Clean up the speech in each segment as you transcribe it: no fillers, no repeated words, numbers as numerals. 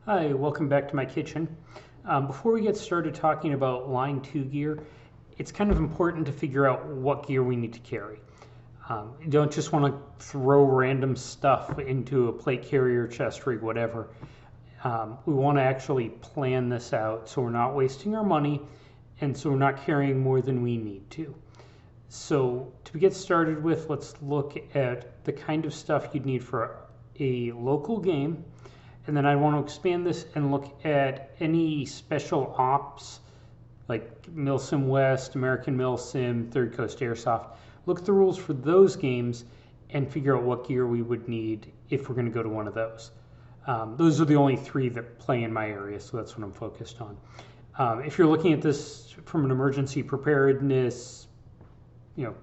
Hi, welcome back to my kitchen. Before we get started talking about line 2 gear, it's kind of important to figure out what gear we need to carry. You don't just want to throw random stuff into a plate carrier, chest rig, whatever. We want to actually plan this out so we're not wasting our money and so we're not carrying more than we need to. So to get started with, let's look at the kind of stuff you'd need for a local game. And then I want to expand this and look at any special ops like Milsim West, American Milsim, Third Coast Airsoft. Look at the rules for those games and figure out what gear we would need if we're going to go to one of those. Those are the only three that play in my area, so that's what I'm focused on. If you're looking at this from an emergency preparedness,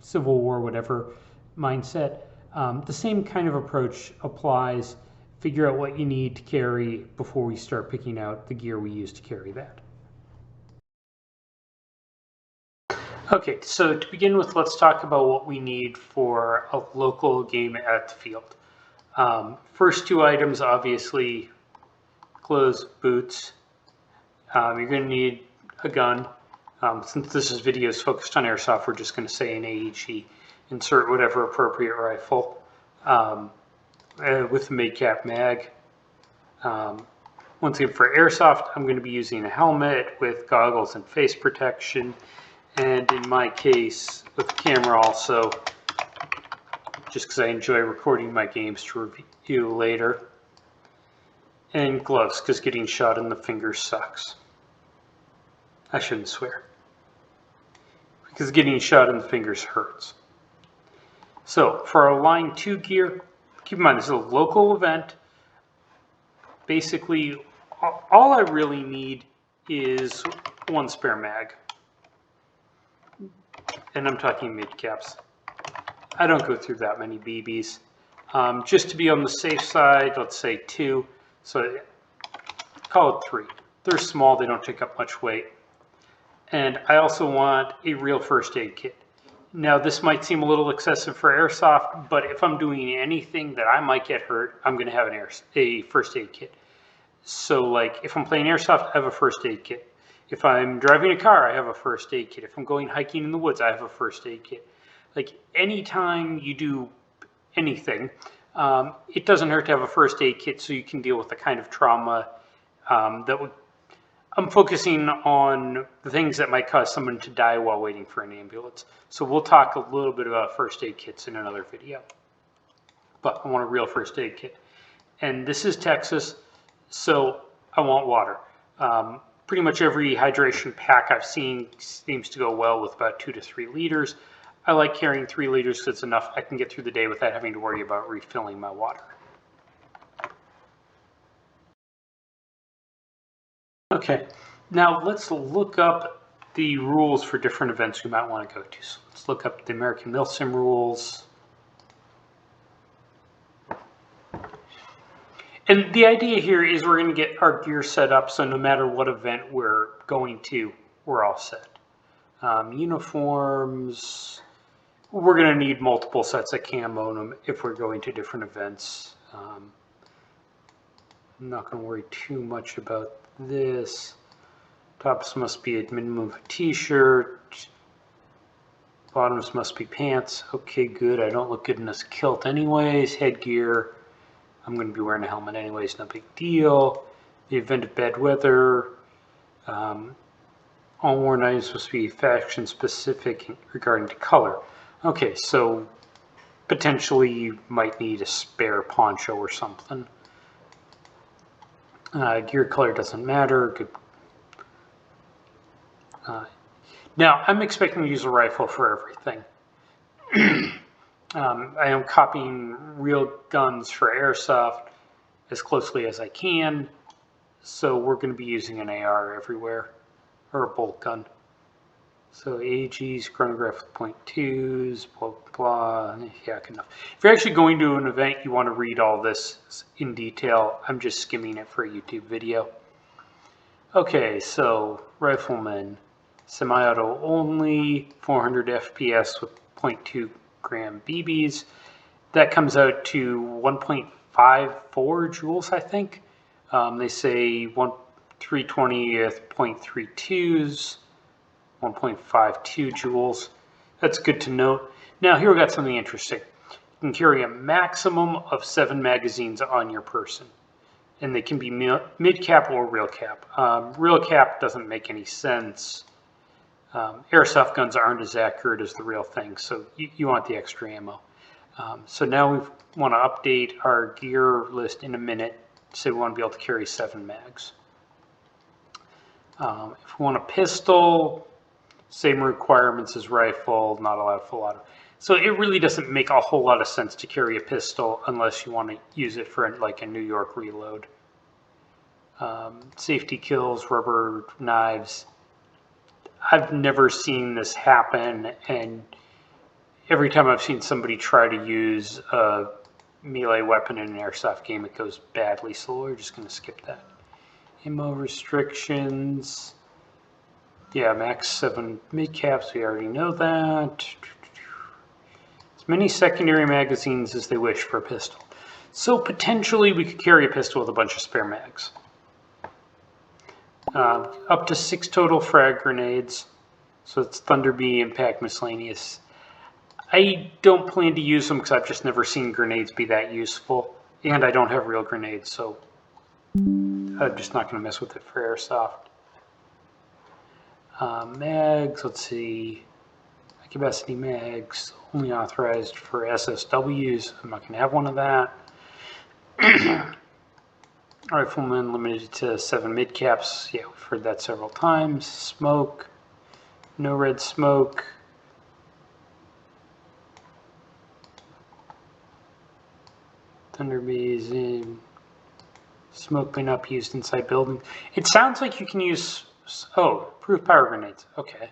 Civil War, whatever mindset, the same kind of approach applies. Figure out what you need to carry before we start picking out the gear we use to carry that. Okay, so to begin with, let's talk about what we need for a local game at the field. First two items, obviously, clothes, boots. You're going to need a gun. Since this video is focused on airsoft, we're just going to say an AEG. Insert whatever appropriate rifle. With a mid-cap mag. Once again, for airsoft, I'm going to be using a helmet with goggles and face protection, and in my case, with the camera also, just because I enjoy recording my games to review later, and gloves, because getting shot in the fingers sucks. I shouldn't swear, because getting shot in the fingers hurts. So, for our line 2 gear, keep in mind, this is a local event. Basically, all I really need is one spare mag. And I'm talking mid-caps. I don't go through that many BBs. Just to be on the safe side, let's say 2. So call it 3. They're small, they don't take up much weight. And I also want a real first aid kit. Now, this might seem a little excessive for airsoft, but if I'm doing anything that I might get hurt, I'm going to have a first aid kit. So, like, if I'm playing airsoft, I have a first aid kit. If I'm driving a car, I have a first aid kit. If I'm going hiking in the woods, I have a first aid kit. Like, anytime you do anything, it doesn't hurt to have a first aid kit so you can deal with the kind of trauma that would... I'm focusing on the things that might cause someone to die while waiting for an ambulance. So we'll talk a little bit about first aid kits in another video. But I want a real first aid kit. And this is Texas, so I want water. Pretty much every hydration pack I've seen seems to go well with about 2 to 3 liters. I like carrying 3 liters because it's enough. I can get through the day without having to worry about refilling my water. Okay, now let's look up the rules for different events we might want to go to. So let's look up the American Milsim rules. And the idea here is we're going to get our gear set up so no matter what event we're going to, we're all set. Uniforms, we're going to need multiple sets of camo if we're going to different events. I'm not going to worry too much about this. Tops must be a minimum of a t-shirt. Bottoms must be pants. Okay, good. I don't look good in this kilt anyways. Headgear. I'm going to be wearing a helmet anyways. No big deal. The event of bad weather. All worn items must be faction specific regarding to color. Okay, so potentially you might need a spare poncho or something. Gear color doesn't matter. Good. Now, I'm expecting to use a rifle for everything. I am copying real guns for airsoft as closely as I can, so we're going to be using an AR everywhere, or a bolt gun. So AGs, chronograph with .2s, blah, blah, yeah, good enough. If you're actually going to an event, you want to read all this in detail. I'm just skimming it for a YouTube video. Okay, so rifleman, semi-auto only, 400 FPS with 0.2 gram BBs. That comes out to 1.54 joules, I think. They say 3/20.32s, 1.52 joules. That's good to note. Now here we got something interesting. You can carry a maximum of 7 magazines on your person, and they can be mid-cap or real cap. Real cap doesn't make any sense. Airsoft guns aren't as accurate as the real thing, so you want the extra ammo. So now we want to update our gear list in a minute. Say we want to be able to carry 7 mags. If we want a pistol, same requirements as rifle, not allowed full auto. So it really doesn't make a whole lot of sense to carry a pistol unless you want to use it for like a New York reload. Safety kills, rubber knives. I've never seen this happen, and every time I've seen somebody try to use a melee weapon in an airsoft game, it goes badly, so we're just going to skip that. Ammo restrictions. Yeah, max 7 mid-caps, we already know that. As many secondary magazines as they wish for a pistol. So potentially we could carry a pistol with a bunch of spare mags. Up to 6 total frag grenades. So it's Thunder Bee, Impact, Miscellaneous. I don't plan to use them because I've just never seen grenades be that useful. And I don't have real grenades, so I'm just not going to mess with it for airsoft. Mags, let's see. High capacity mags, only authorized for SSWs. I'm not going to have one of that. Rifleman limited to 7 mid-caps. Yeah, we've heard that several times. Smoke. No red smoke. Thunder Bees in. Smoke may not be used inside buildings. It sounds like you can use... Oh, proof power grenades. Okay.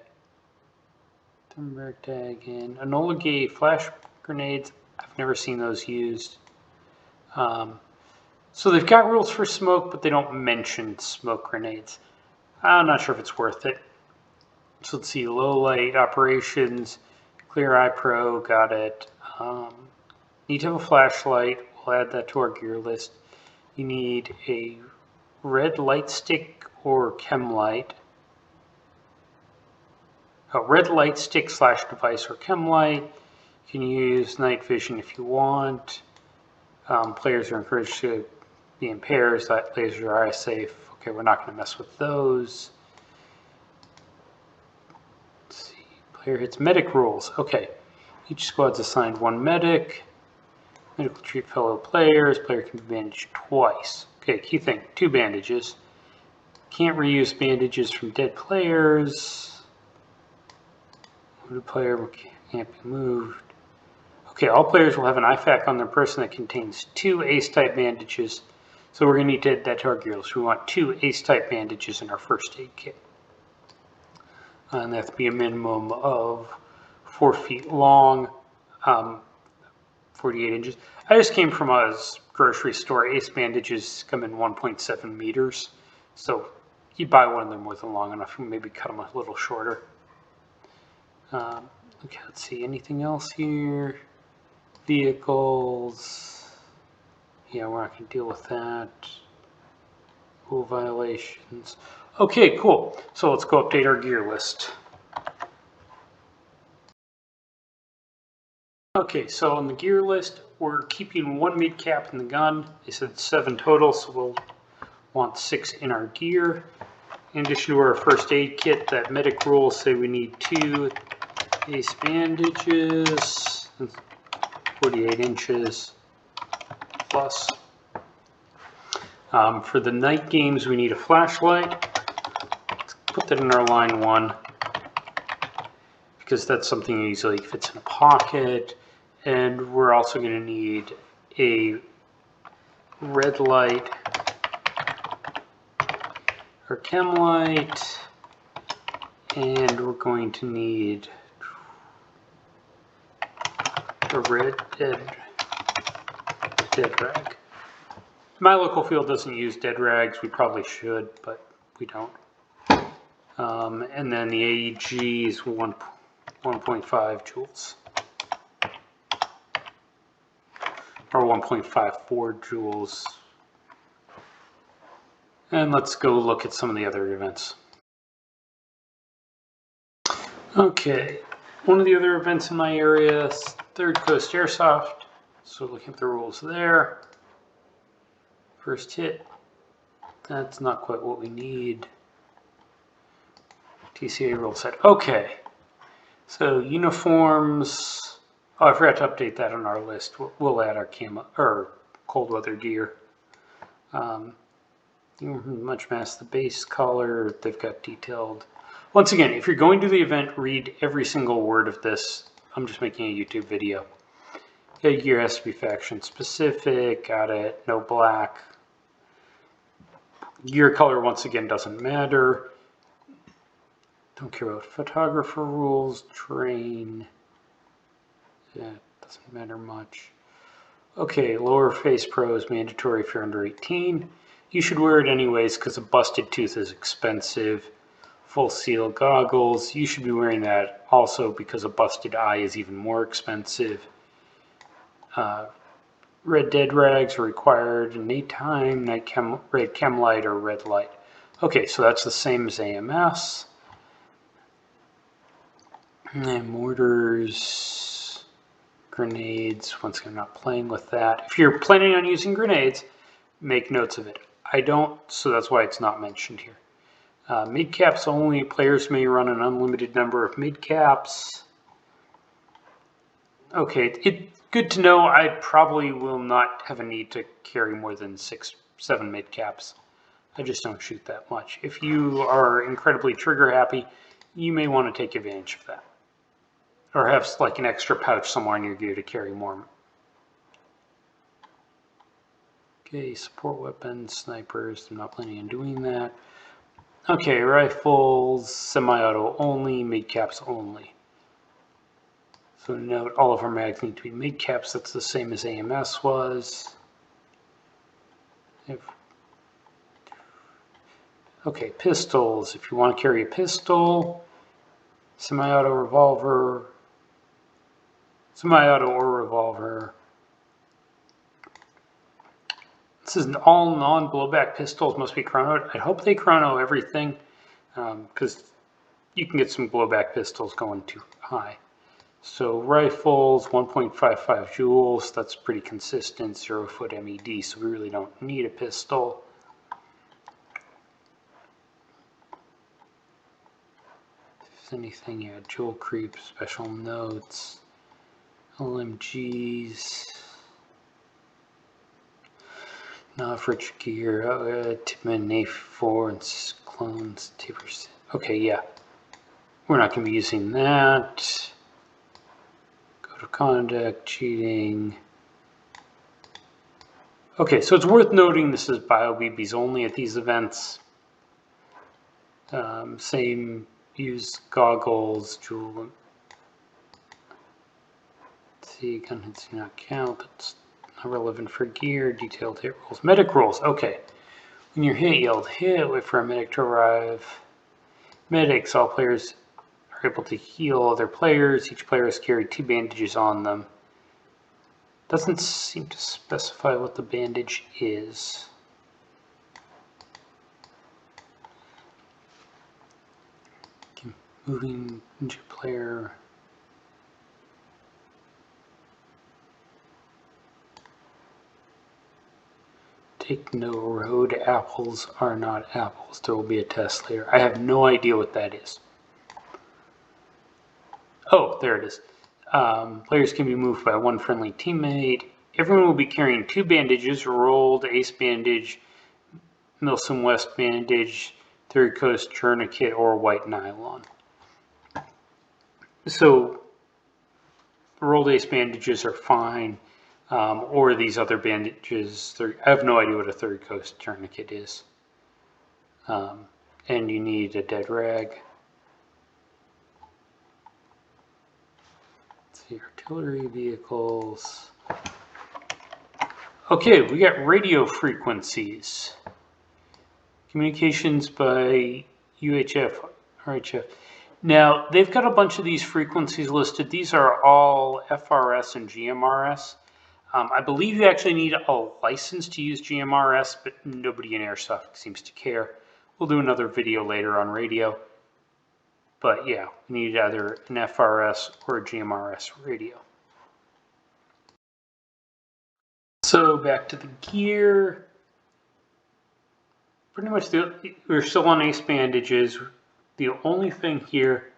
Thunberg tag in. Enola Gay flash grenades. I've never seen those used. So they've got rules for smoke, but they don't mention smoke grenades. I'm not sure if it's worth it. So let's see, low light operations, Clear Eye Pro, got it. Need to have a flashlight. We'll add that to our gear list. You need a red light stick or chem light. A red light stick / device or chem light. You can use night vision if you want. Players are encouraged to be in pairs. That lasers are safe. Okay, we're not going to mess with those. Let's see. Player hits medic rules. Okay. Each squad's assigned 1 medic. Medical treat fellow players. Player can be bandaged twice. Okay, key thing. 2 bandages. Can't reuse bandages from dead players. Wounded player can't be moved. Okay, all players will have an IFAK on their person that contains 2 ACE-type bandages. So we're going to need to add that to our gear list. We want 2 ACE-type bandages in our first aid kit. And that have to be a minimum of 4 feet long, 48 inches. I just came from a grocery store. ACE bandages come in 1.7 meters. So you buy one of them with them long enough, you maybe cut them a little shorter. Okay, let's see, anything else here? Vehicles. Yeah, we're not going to deal with that. Rule violations. Okay, cool. So let's go update our gear list. Okay, so on the gear list, we're keeping 1 mid-cap in the gun. They said 7 total, so we'll want 6 in our gear. In addition to our first aid kit, that medic rules say we need 2 ACE bandages, 48 inches plus. For the night games, we need a flashlight. Let's put that in our line 1 because that's something that easily fits in a pocket. And we're also going to need a red light or chem light, and we're going to need a red dead rag. My local field doesn't use dead rags. We probably should, but we don't. And then the AEG is 1.5 joules. Or 1.54 joules. And let's go look at some of the other events. Okay, one of the other events in my area is Third Coast Airsoft. So looking at the rules there. First hit. That's not quite what we need. TCA rule set. Okay. So uniforms. Oh, I forgot to update that on our list. We'll add our cold weather gear. Much mask, the base color. They've got detailed. Once again, if you're going to the event, read every single word of this. I'm just making a YouTube video. Okay, gear has to be faction specific. Got it. No black. Gear color, once again, doesn't matter. Don't care about photographer rules. Terrain. Yeah, doesn't matter much. Okay, lower face pro is mandatory if you're under 18. You should wear it anyways because a busted tooth is expensive. Full seal goggles. You should be wearing that also because a busted eye is even more expensive. Red dead rags are required in nighttime, red chem light or red light. Okay, so that's the same as AMS. And mortars, grenades. Once again, I'm not playing with that. If you're planning on using grenades, make notes of it. I don't, so that's why it's not mentioned here. Mid-caps only. Players may run an unlimited number of mid-caps. Okay, it's good to know. I probably will not have a need to carry more than 6-7 mid-caps. I just don't shoot that much. If you are incredibly trigger happy, you may want to take advantage of that. Or have like an extra pouch somewhere in your gear to carry more. Okay, support weapons, snipers. I'm not planning on doing that. Okay, rifles, semi-auto only, mid-caps only. So note all of our mags need to be mid-caps. That's the same as AMS was. Okay, pistols. If you want to carry a pistol, semi-auto revolver, semi-auto or revolver. This is all non-blowback pistols must be chronoed. I hope they chrono everything because you can get some blowback pistols going too high. So rifles, 1.55 joules. That's pretty consistent. 0-foot MED, so we really don't need a pistol. If there's anything, yeah, joule creep, special notes, LMGs. Average gear, Tipman, NAF4, and clones, tapers. Okay, yeah. We're not going to be using that. Code of conduct, cheating. Okay, so it's worth noting this is bio-BBs only at these events. Same, use goggles, jewel. Let's see, gun hits do not count. That's not relevant for gear. Detailed hit rules. Medic rules. Okay. When you're hit, yell hit. Wait for a medic to arrive. Medics. All players are able to heal other players. Each player has carried 2 bandages on them. Doesn't seem to specify what the bandage is. Okay. Moving into player. Take note, road apples are not apples. There will be a test later. I have no idea what that is. Oh, there it is. Players can be moved by 1 friendly teammate. Everyone will be carrying 2 bandages, rolled ace bandage, Milsom West bandage, Third Coast tourniquet, or white nylon. So rolled ace bandages are fine. Or these other bandages. I have no idea what a Third Coast tourniquet is. And you need a dead rag. Let's see, artillery vehicles. Okay, we got radio frequencies. Communications by UHF, RHF. Now, they've got a bunch of these frequencies listed. These are all FRS and GMRS. I believe you actually need a license to use GMRS, but nobody in Airsoft seems to care. We'll do another video later on radio. But yeah, we need either an FRS or a GMRS radio. So back to the gear. Pretty much we're still on ace bandages. The only thing here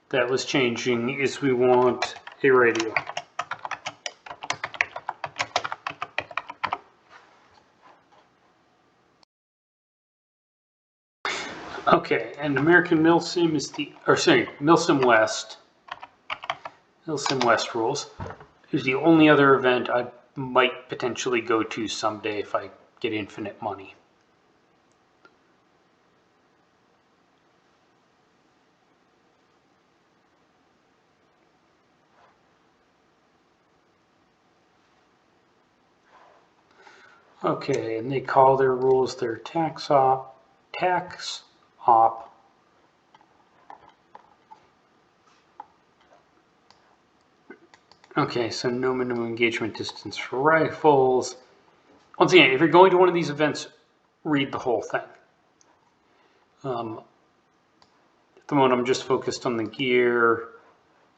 that was changing is we want a radio. Okay, and American Milsim is Milsim West. Milsim West rules is the only other event I might potentially go to someday if I get infinite money. Okay, and they call their rules their tax op. Okay, so no minimum engagement distance for rifles. Once again, if you're going to one of these events, read the whole thing. At the moment, I'm just focused on the gear.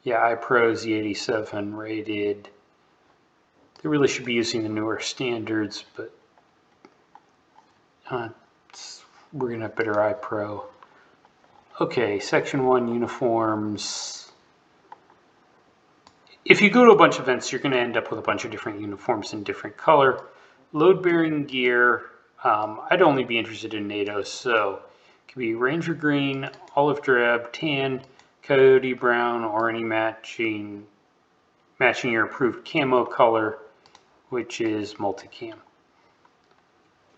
Yeah, iPro Z87 rated. They really should be using the newer standards, but we're going to have better iPro. Okay, Section 1 uniforms. If you go to a bunch of events, you're going to end up with a bunch of different uniforms in different color. Load-bearing gear, I'd only be interested in NATO, so it could be Ranger Green, Olive Drab, Tan, Coyote Brown, or any matching your approved camo color, which is multicam.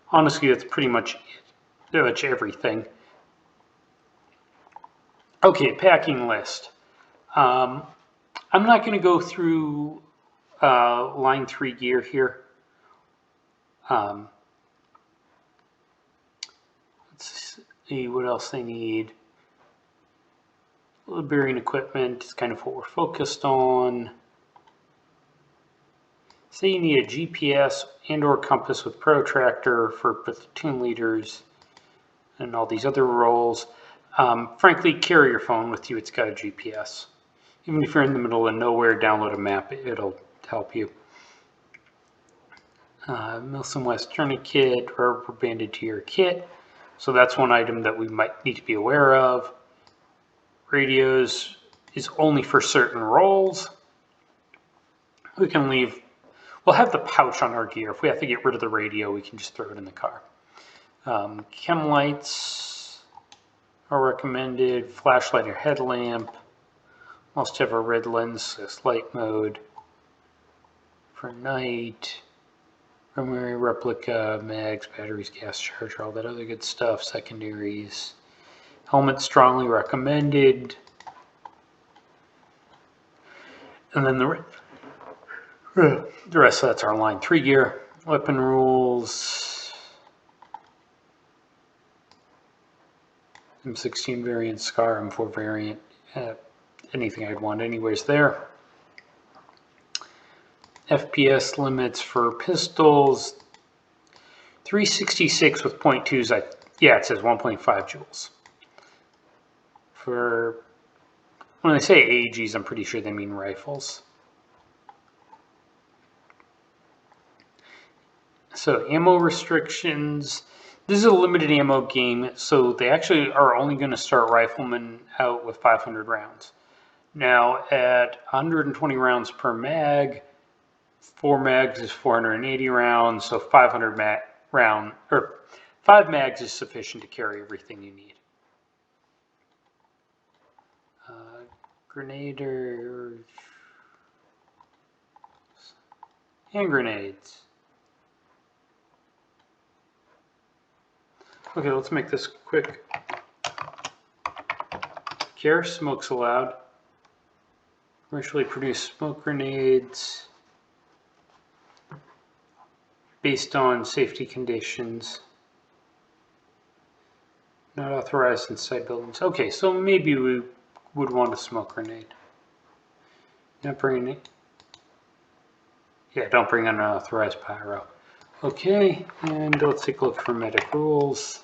Honestly, that's pretty much it. Pretty much everything. Okay, packing list. I'm not going to go through line 3 gear here. Let's see what else they need. Load bearing equipment is kind of what we're focused on. Say you need a GPS and or compass with protractor for platoon leaders and all these other roles. Frankly, carry your phone with you. It's got a GPS. Even if you're in the middle of nowhere, download a map. It'll help you. Milsim West tourniquet, rubber banded to your kit. So that's one item that we might need to be aware of. Radios is only for certain roles. We can leave. We'll have the pouch on our gear. If we have to get rid of the radio, we can just throw it in the car. Chem lights are recommended. Flashlight or headlamp. Must have a red lens, this light mode. For night. Primary, replica, mags, batteries, gas charger, all that other good stuff. Secondaries. Helmet strongly recommended. And then the rest of that's our line 3 gear. Weapon rules. M16 variant, SCAR, M4 variant. Anything I'd want anyways there. FPS limits for pistols. 366 with .2s. Yeah, it says 1.5 joules. For when they say AGs, I'm pretty sure they mean rifles. So ammo restrictions. This is a limited ammo game, so they actually are only going to start riflemen out with 500 rounds. Now, at 120 rounds per mag, 4 mags is 480 rounds, so 5 mags is sufficient to carry everything you need. Grenadiers, hand grenades. Okay, let's make this quick. Care, smokes allowed. Commercially produced smoke grenades based on safety conditions. Not authorized inside buildings. Okay, so maybe we would want a smoke grenade. Not bringing it. Yeah, don't bring unauthorized pyro. Okay, and let's take a look for medic rules.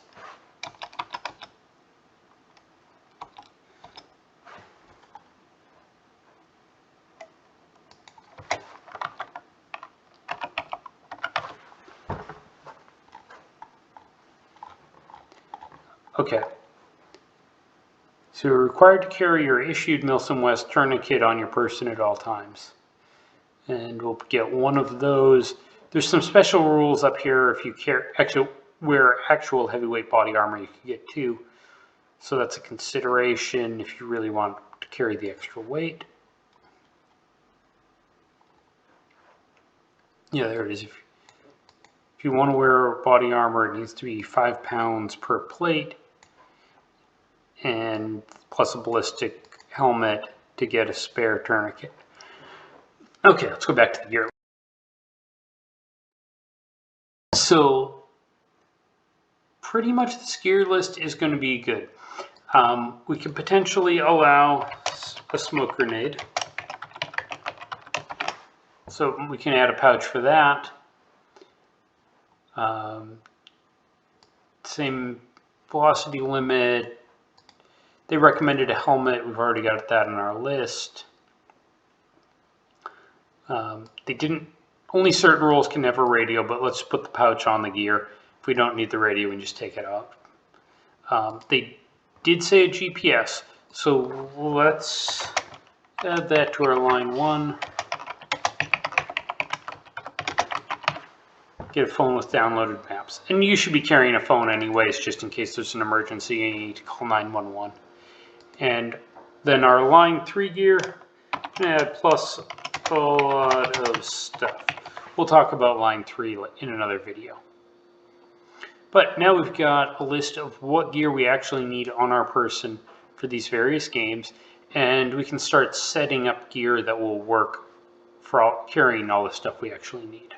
Okay. So you're required to carry your issued Milsim West tourniquet on your person at all times. And we'll get one of those. There's some special rules up here. If you wear actual heavyweight body armor, you can get two. So that's a consideration if you really want to carry the extra weight. Yeah, there it is. If you want to wear body armor, it needs to be 5 pounds per plate, and plus a ballistic helmet to get a spare tourniquet. Okay, let's go back to the gear. So pretty much this gear list is going to be good. We can potentially allow a smoke grenade. So we can add a pouch for that. Same velocity limit. They recommended a helmet. We've already got that on our list. They didn't. Only certain rules can have a radio, but let's put the pouch on the gear. If we don't need the radio, we can just take it out. They did say a GPS, so let's add that to our line 1. Get a phone with downloaded maps. And you should be carrying a phone anyways, just in case there's an emergency and you need to call 911. And then our line 3 gear, plus a lot of stuff. We'll talk about line 3 in another video. But now we've got a list of what gear we actually need on our person for these various games, and we can start setting up gear that will work for carrying all the stuff we actually need.